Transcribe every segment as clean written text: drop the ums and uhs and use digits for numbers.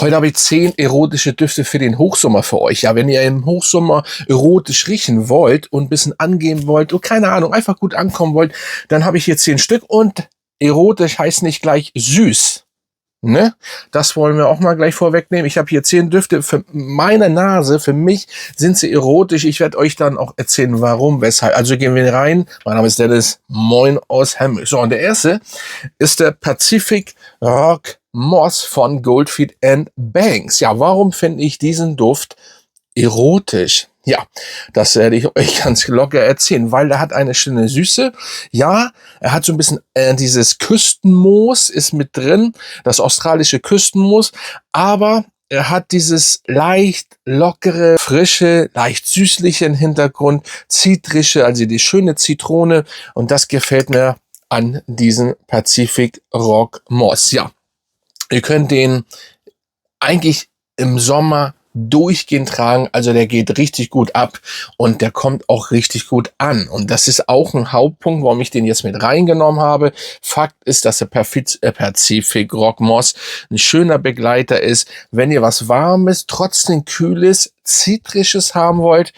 Heute habe ich 10 erotische Düfte für den Hochsommer für euch. Ja, wenn ihr im Hochsommer erotisch riechen wollt und ein bisschen angehen wollt, und keine Ahnung, einfach gut ankommen wollt, dann habe ich hier 10 Stück und erotisch heißt nicht gleich süß. Ne? Das wollen wir auch mal gleich vorwegnehmen. Ich habe hier 10 Düfte für meine Nase. Für mich sind sie erotisch. Ich werde euch dann auch erzählen, warum, weshalb. Also gehen wir rein. Mein Name ist Dennis. Moin aus Hemel. So, und der erste ist der Pacific Rock Moss von Goldfeet Banks. Ja, warum finde ich diesen Duft erotisch? Ja, das werde ich euch ganz locker erzählen, weil er hat eine schöne Süße. Ja, er hat so ein bisschen dieses Küstenmoos ist mit drin, das australische Küstenmoos, aber er hat dieses leicht lockere, frische, leicht süßliche im Hintergrund, zitrische, also die schöne Zitrone, und das gefällt mir an diesem Pacific Rock Moss. Ja, ihr könnt den eigentlich im Sommer durchgehend tragen, also der geht richtig gut ab und der kommt auch richtig gut an, und das ist auch ein Hauptpunkt, warum ich den jetzt mit reingenommen habe. Fakt ist, dass der Pacific Rock Moss ein schöner Begleiter ist, wenn ihr was Warmes, trotzdem Kühles, Zitrisches haben wollt,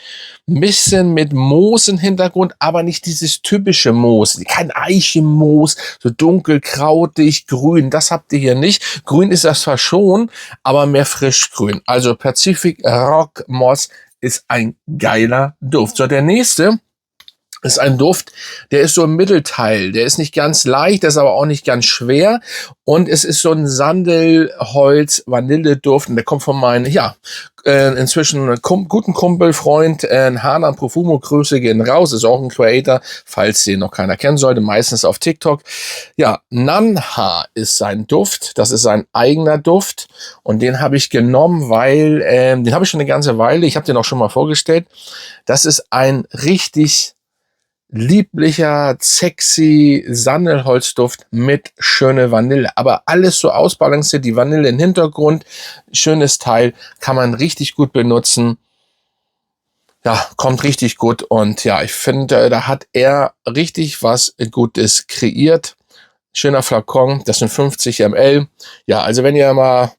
ein bisschen mit Moos im Hintergrund, aber nicht dieses typische Moos, kein Eichenmoos, so dunkel, krautig, grün, das habt ihr hier nicht. Grün ist das zwar schon, aber mehr frischgrün. Also Pacific Rock Moss ist ein geiler Duft. So, der nächste ist ein Duft, der ist so im Mittelteil. Der ist nicht ganz leicht, der ist aber auch nicht ganz schwer. Und es ist so ein Sandelholz-Vanilleduft. Und der kommt von meinem, ja, inzwischen guten Kumpel, Freund, Hanan Profumo. Grüße gehen raus. Ist auch ein Creator, falls den noch keiner kennen sollte. Meistens auf TikTok. Ja, Nanha ist sein Duft. Das ist sein eigener Duft. Und den habe ich genommen, weil, den habe ich schon eine ganze Weile. Ich habe den auch schon mal vorgestellt. Das ist ein richtig lieblicher, sexy Sandelholzduft mit schöne Vanille. Aber alles so ausbalanciert, die Vanille im Hintergrund, schönes Teil, kann man richtig gut benutzen. Ja, kommt richtig gut, und ja, ich finde, da hat er richtig was Gutes kreiert. Schöner Flakon, das sind 50 ml. Ja, also wenn ihr mal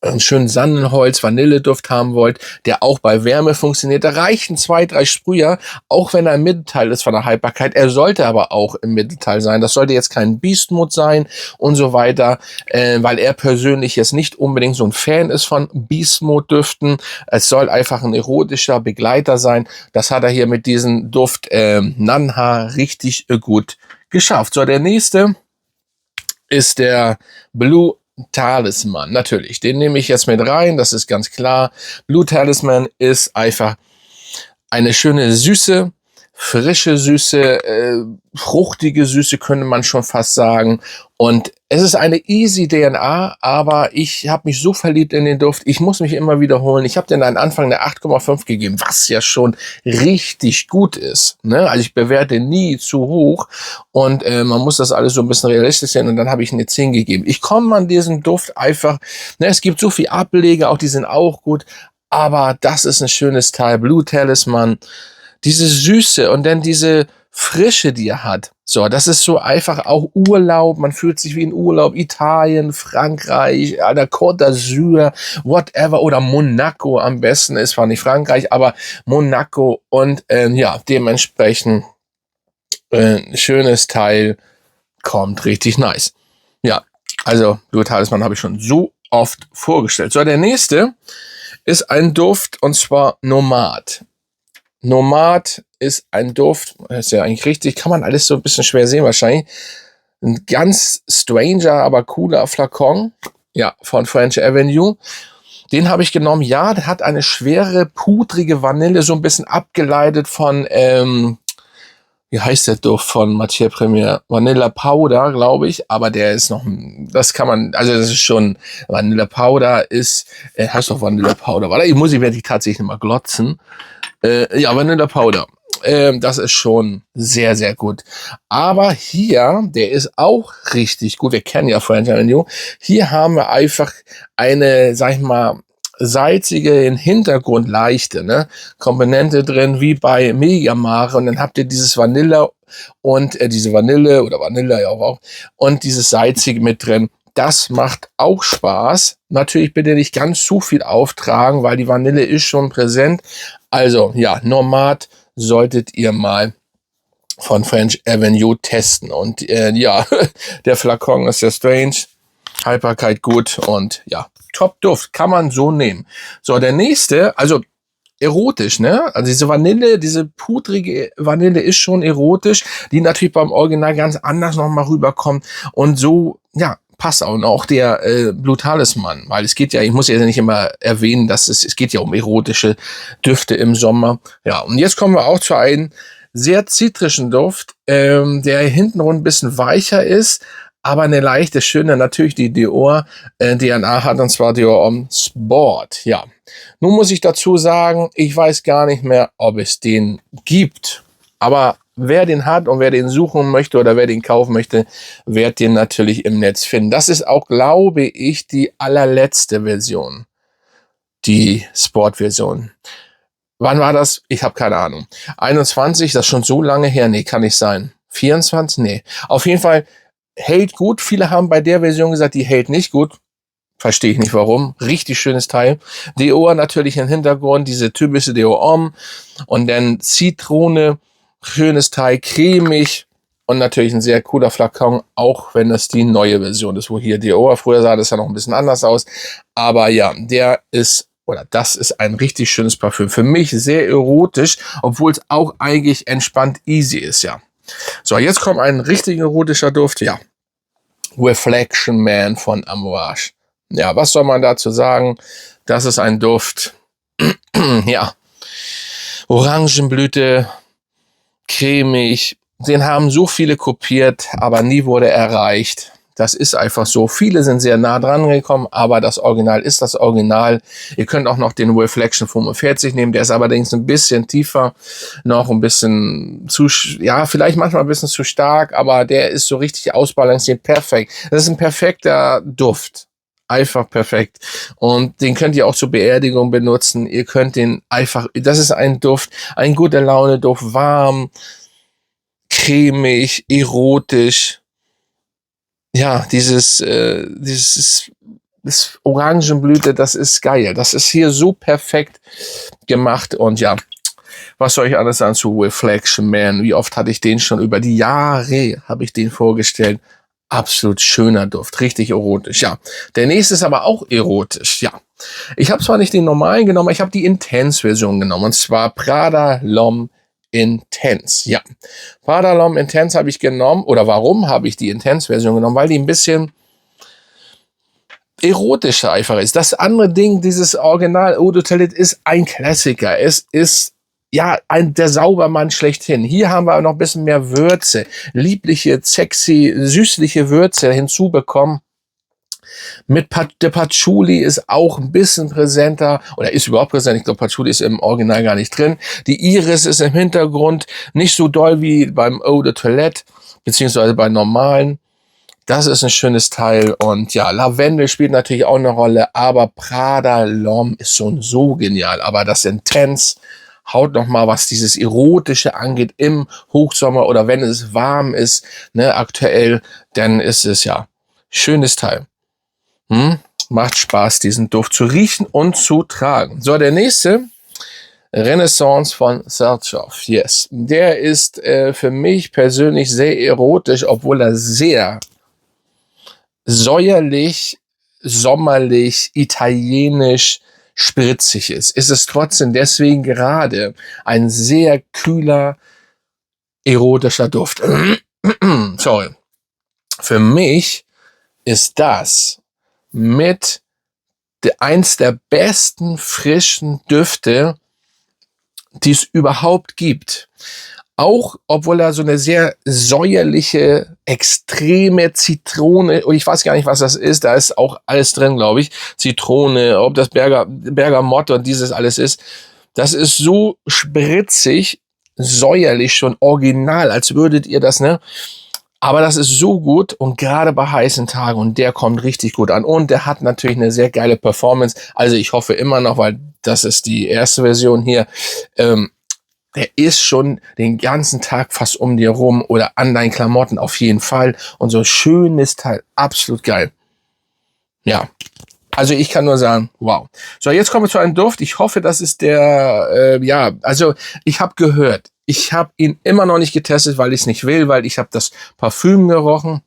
einen schönen Sandelholz-Vanilleduft haben wollt, der auch bei Wärme funktioniert, da reichen 2, 3 Sprüher, auch wenn er im Mittelteil ist von der Haltbarkeit. Er sollte aber auch im Mittelteil sein. Das sollte jetzt kein Beast Mode sein und so weiter, weil er persönlich jetzt nicht unbedingt so ein Fan ist von Beast Mode Düften. Es soll einfach ein erotischer Begleiter sein. Das hat er hier mit diesem Duft Nanha richtig gut geschafft. So, der nächste ist der Blue Talisman, natürlich, den nehme ich jetzt mit rein, das ist ganz klar. Blue Talisman ist einfach eine schöne Süße, frische Süße, fruchtige Süße könnte man schon fast sagen, und es ist eine easy DNA, aber ich habe mich so verliebt in den Duft, ich muss mich immer wiederholen. Ich habe den am Anfang eine 8,5 gegeben, was ja schon richtig gut ist, ne? Also ich bewerte nie zu hoch, und man muss das alles so ein bisschen realistisch sehen, und dann habe ich eine 10 gegeben. Ich komme an diesen Duft einfach, ne, es gibt so viel Ableger, auch die sind auch gut, aber das ist ein schönes Teil, Blue Talisman. Diese Süße und dann diese Frische, die er hat. So, das ist so einfach auch Urlaub. Man fühlt sich wie in Urlaub. Italien, Frankreich, an der Côte d'Azur, whatever. Oder Monaco am besten. Ist zwar nicht Frankreich, aber Monaco. Und ja, dementsprechend schönes Teil. Kommt richtig nice. Ja, also Blue Talisman habe ich schon so oft vorgestellt. So, der nächste ist ein Duft, und zwar Nomad. Nomad ist ein Duft, das ist ja eigentlich richtig, kann man alles so ein bisschen schwer sehen wahrscheinlich. Ein ganz stranger, aber cooler Flakon, ja, von French Avenue. Den habe ich genommen, ja, der hat eine schwere, pudrige Vanille, so ein bisschen abgeleitet von, wie heißt der Duft von Matière Première? Vanilla Powder, glaube ich, aber der ist noch, das kann man, also das ist schon, Vanilla Powder ist, heißt doch Vanilla Powder, warte, werde ich tatsächlich mal glotzen. Ja, Vanilla Powder. Das ist schon sehr, sehr gut. Aber hier, der ist auch richtig gut. Wir kennen ja French Avenue. Hier haben wir einfach eine, sag ich mal, salzige, im Hintergrund leichte, ne, Komponente drin, wie bei Megamare. Und dann habt ihr dieses Vanille und diese Vanille oder Vanille ja auch und dieses salzige mit drin. Das macht auch Spaß. Natürlich bitte nicht ganz zu viel auftragen, weil die Vanille ist schon präsent. Also ja, Nomad solltet ihr mal von French Avenue testen. Und ja, der Flakon ist sehr strange. Haltbarkeit gut und ja, Top-Duft. Kann man so nehmen. So, der nächste, also erotisch, ne? Also diese Vanille, diese pudrige Vanille ist schon erotisch, die natürlich beim Original ganz anders nochmal rüberkommt. Und so, ja, passt auch. Und auch der Blue Talisman, weil es geht ja, ich muss ja nicht immer erwähnen, dass es geht ja um erotische Düfte im Sommer. Ja, und jetzt kommen wir auch zu einem sehr zitrischen Duft, der hintenrum ein bisschen weicher ist, aber eine leichte, schöne, natürlich die Dior DNA hat, und zwar Dior Homme Sport. Ja, nun muss ich dazu sagen, ich weiß gar nicht mehr, ob es den gibt. Aber wer den hat und wer den suchen möchte oder wer den kaufen möchte, wird den natürlich im Netz finden. Das ist auch, glaube ich, die allerletzte Version. Die Sport-Version. Wann war das? Ich habe keine Ahnung. 21, das ist schon so lange her? Nee, kann nicht sein. 24? Nee. Auf jeden Fall hält gut. Viele haben bei der Version gesagt, die hält nicht gut. Verstehe ich nicht warum. Richtig schönes Teil. Dior natürlich im Hintergrund, diese typische Dior Homme. Und dann Zitrone, schönes Teil, cremig. Und natürlich ein sehr cooler Flakon, auch wenn das die neue Version ist, wo hier Dior, früher sah das ja noch ein bisschen anders aus. Aber ja, der ist, oder das ist ein richtig schönes Parfüm. Für mich sehr erotisch, obwohl es auch eigentlich entspannt easy ist, ja. So, jetzt kommt ein richtig erotischer Duft, ja. Reflection Man von Amouage. Ja, was soll man dazu sagen? Das ist ein Duft, ja, Orangenblüte, cremig. Den haben so viele kopiert, aber nie wurde erreicht. Das ist einfach so. Viele sind sehr nah dran gekommen, aber das Original ist das Original. Ihr könnt auch noch den Reflection 45 nehmen. Der ist allerdings ein bisschen tiefer, noch ein bisschen zu, ja, vielleicht manchmal ein bisschen zu stark, aber der ist so richtig ausbalanciert. Perfekt. Das ist ein perfekter Duft. Einfach perfekt. Und den könnt ihr auch zur Beerdigung benutzen. Ihr könnt den einfach, das ist ein Duft, ein guter Laune Duft, warm, cremig, erotisch. Ja, dieses das Orangenblüte, das ist geil. Das ist hier so perfekt gemacht. Und ja, was soll ich alles sagen zu Reflection Man? Wie oft hatte ich den schon über die Jahre, habe ich den vorgestellt. Absolut schöner Duft, richtig erotisch. Ja, der nächste ist aber auch erotisch. Ja, ich habe zwar nicht den normalen genommen, ich habe die Intense-Version genommen. Und zwar Prada L'Homme Intense. Ja, Prada L'Homme Intense habe ich genommen. Oder warum habe ich die Intense-Version genommen? Weil die ein bisschen erotischer einfach ist. Das andere Ding, dieses Original Eau de Toilette, ist ein Klassiker. Es ist ja der Saubermann schlechthin. Hier haben wir noch ein bisschen mehr Würze, liebliche, sexy, süßliche Würze hinzubekommen. Mit der Patchouli ist auch ein bisschen präsenter, oder ist überhaupt präsent. Ich glaube, Patchouli ist im Original gar nicht drin. Die Iris ist im Hintergrund nicht so doll wie beim Eau de Toilette, beziehungsweise bei normalen. Das ist ein schönes Teil. Und ja, Lavendel spielt natürlich auch eine Rolle, aber Prada L'Homme ist schon so genial. Aber das Intense haut noch mal, was dieses Erotische angeht, im Hochsommer oder wenn es warm ist, ne, aktuell, dann ist es ja schönes Teil. Macht Spaß, diesen Duft zu riechen und zu tragen. So, der nächste, Renaissance von Xerjoff. Yes, der ist für mich persönlich sehr erotisch, obwohl er sehr säuerlich, sommerlich, italienisch, spritzig ist. Ist es trotzdem deswegen gerade ein sehr kühler, erotischer Duft. Sorry. Für mich ist das mit eins der besten frischen Düfte, die es überhaupt gibt. Auch, obwohl er so eine sehr säuerliche, extreme Zitrone, und ich weiß gar nicht, was das ist, da ist auch alles drin, glaube ich. Zitrone, ob das Bergamotte und dieses alles ist. Das ist so spritzig, säuerlich schon original, als würdet ihr das, ne? Aber das ist so gut und gerade bei heißen Tagen und der kommt richtig gut an. Und der hat natürlich eine sehr geile Performance. Also ich hoffe immer noch, weil das ist die erste Version hier, der ist schon den ganzen Tag fast um dir rum oder an deinen Klamotten auf jeden Fall. Und so schönes Teil, absolut geil. Ja, also ich kann nur sagen, wow. So, jetzt kommen wir zu einem Duft. Ich hoffe, das ist der, also ich habe gehört, ich habe ihn immer noch nicht getestet, weil ich es nicht will, weil ich habe das Parfüm gerochen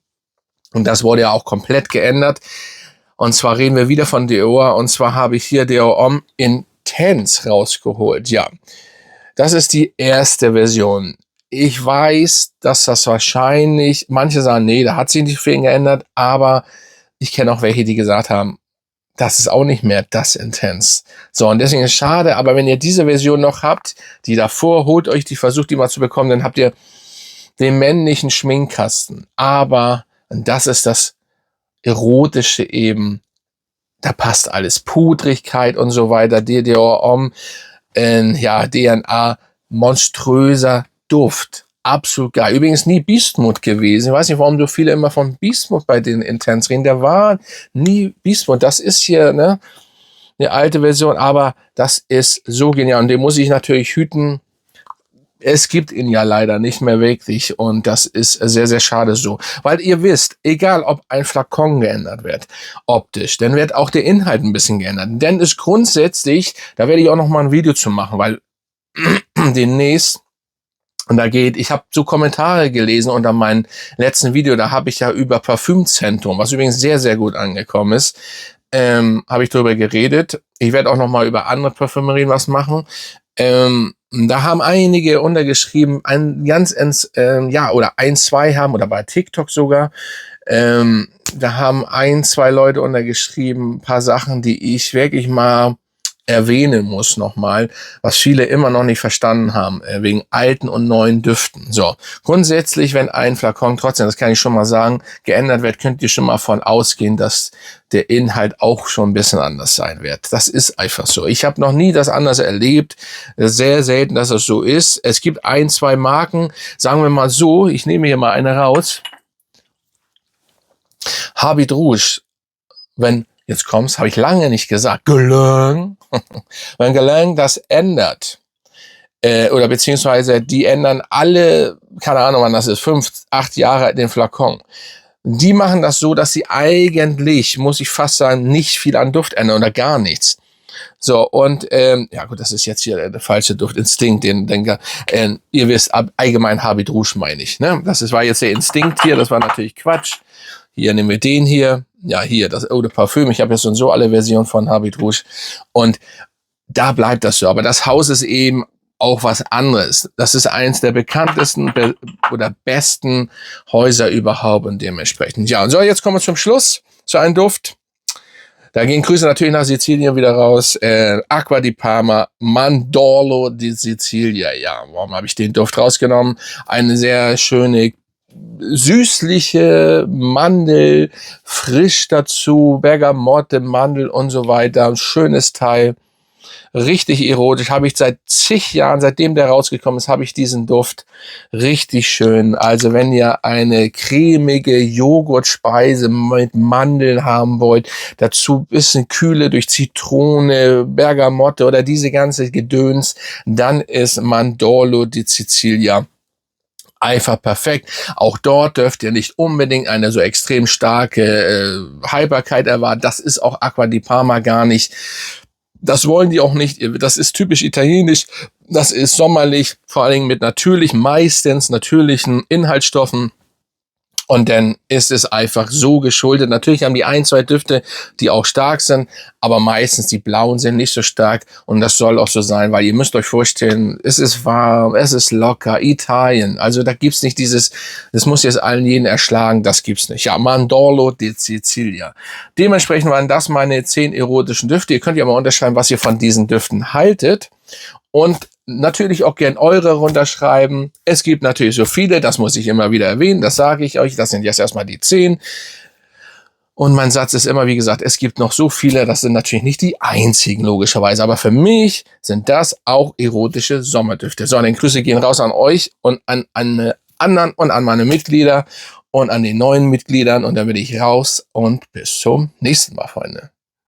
und das wurde ja auch komplett geändert. Und zwar reden wir wieder von Dior und zwar habe ich hier Dior Homme Intense rausgeholt. Ja, das ist die erste Version. Ich weiß, dass das wahrscheinlich, manche sagen, nee, da hat sich nicht viel geändert, aber ich kenne auch welche, die gesagt haben, das ist auch nicht mehr das Intense. So, und deswegen ist es schade, aber wenn ihr diese Version noch habt, die davor, holt euch die, versucht die mal zu bekommen, dann habt ihr den männlichen Schminkkasten. Aber, und das ist das Erotische eben, da passt alles. Pudrigkeit und so weiter, Dior Homme, DNA, monströser Duft. Absolut geil. Übrigens nie Beast Mode gewesen. Ich weiß nicht, warum so viele immer von Beast Mode bei den Intense reden. Der war nie Beast Mode. Das ist hier, ne, eine alte Version, aber das ist so genial. Und den muss ich natürlich hüten. Es gibt ihn ja leider nicht mehr wirklich und das ist sehr, sehr schade so. Weil ihr wisst, egal ob ein Flakon geändert wird, optisch, dann wird auch der Inhalt ein bisschen geändert. Denn ist grundsätzlich, da werde ich auch noch mal ein Video zu machen, weil demnächst, und da geht, ich habe so Kommentare gelesen unter meinem letzten Video, da habe ich ja über Parfümzentrum, was übrigens sehr, sehr gut angekommen ist, habe ich darüber geredet. Ich werde auch noch mal über andere Parfümerien was machen. Da haben einige untergeschrieben, oder ein, zwei haben, oder bei TikTok sogar, da haben ein, zwei Leute untergeschrieben, ein paar Sachen, die ich wirklich mal erwähnen muss nochmal, was viele immer noch nicht verstanden haben, wegen alten und neuen Düften. So, grundsätzlich, wenn ein Flakon trotzdem, das kann ich schon mal sagen, geändert wird, könnt ihr schon mal von ausgehen, dass der Inhalt auch schon ein bisschen anders sein wird. Das ist einfach so. Ich habe noch nie das anders erlebt. Sehr selten, dass es so ist. Es gibt ein, zwei Marken, sagen wir mal so, ich nehme hier mal eine raus. Habit Rouge, jetzt kommt's, habe ich lange nicht gesagt, Guerlain. Wenn Guerlain das ändert, oder beziehungsweise die ändern alle, keine Ahnung wann das ist, 5, 8 Jahre den Flakon. Die machen das so, dass sie eigentlich, muss ich fast sagen, nicht viel an Duft ändern oder gar nichts. So, und ja gut, das ist jetzt hier der falsche Duft, Instinkt, ihr wisst, allgemein Habit Rouge meine ich. Ne? War jetzt der Instinkt hier, das war natürlich Quatsch. Hier nehmen wir den hier. Ja, hier, das Eau de Parfum. Ich habe jetzt so alle Versionen von Habit Rouge. Und da bleibt das so. Aber das Haus ist eben auch was anderes. Das ist eins der bekanntesten oder besten Häuser überhaupt und dementsprechend. Ja, und so, jetzt kommen wir zum Schluss zu einem Duft. Da gehen Grüße natürlich nach Sizilien wieder raus. Acqua di Parma, Mandorlo di Sicilia. Ja, warum habe ich den Duft rausgenommen? Eine sehr schöne süßliche Mandel, frisch dazu, Bergamotte, Mandel und so weiter. Ein schönes Teil. Richtig erotisch. Habe ich seit zig Jahren, seitdem der rausgekommen ist, habe ich diesen Duft. Richtig schön. Also wenn ihr eine cremige Joghurtspeise mit Mandeln haben wollt, dazu ein bisschen Kühle durch Zitrone, Bergamotte oder diese ganze Gedöns, dann ist Mandorlo di Sicilia einfach perfekt. Auch dort dürft ihr nicht unbedingt eine so extrem starke Haltbarkeit erwarten. Das ist auch Acqua di Parma gar nicht. Das wollen die auch nicht. Das ist typisch italienisch. Das ist sommerlich, vor allen Dingen mit meistens natürlichen Inhaltsstoffen. Und dann ist es einfach so geschuldet. Natürlich haben die ein, zwei Düfte, die auch stark sind, aber meistens die blauen sind nicht so stark. Und das soll auch so sein, weil ihr müsst euch vorstellen, es ist warm, es ist locker, Italien. Also da gibt's nicht das muss jetzt allen jeden erschlagen, das gibt's nicht. Ja, Mandorlo di Sicilia. Dementsprechend waren das meine 10 erotischen Düfte. Ihr könnt ja mal unterschreiben, was ihr von diesen Düften haltet. Und natürlich auch gern eure runterschreiben. Es gibt natürlich so viele, das muss ich immer wieder erwähnen, das sage ich euch. Das sind jetzt erstmal die 10. Und mein Satz ist immer, wie gesagt, es gibt noch so viele, das sind natürlich nicht die einzigen, logischerweise. Aber für mich sind das auch erotische Sommerdüfte. So, dann Grüße gehen raus an euch und an alle anderen und an meine Mitglieder und an die neuen Mitgliedern. Und dann bin ich raus und bis zum nächsten Mal, Freunde.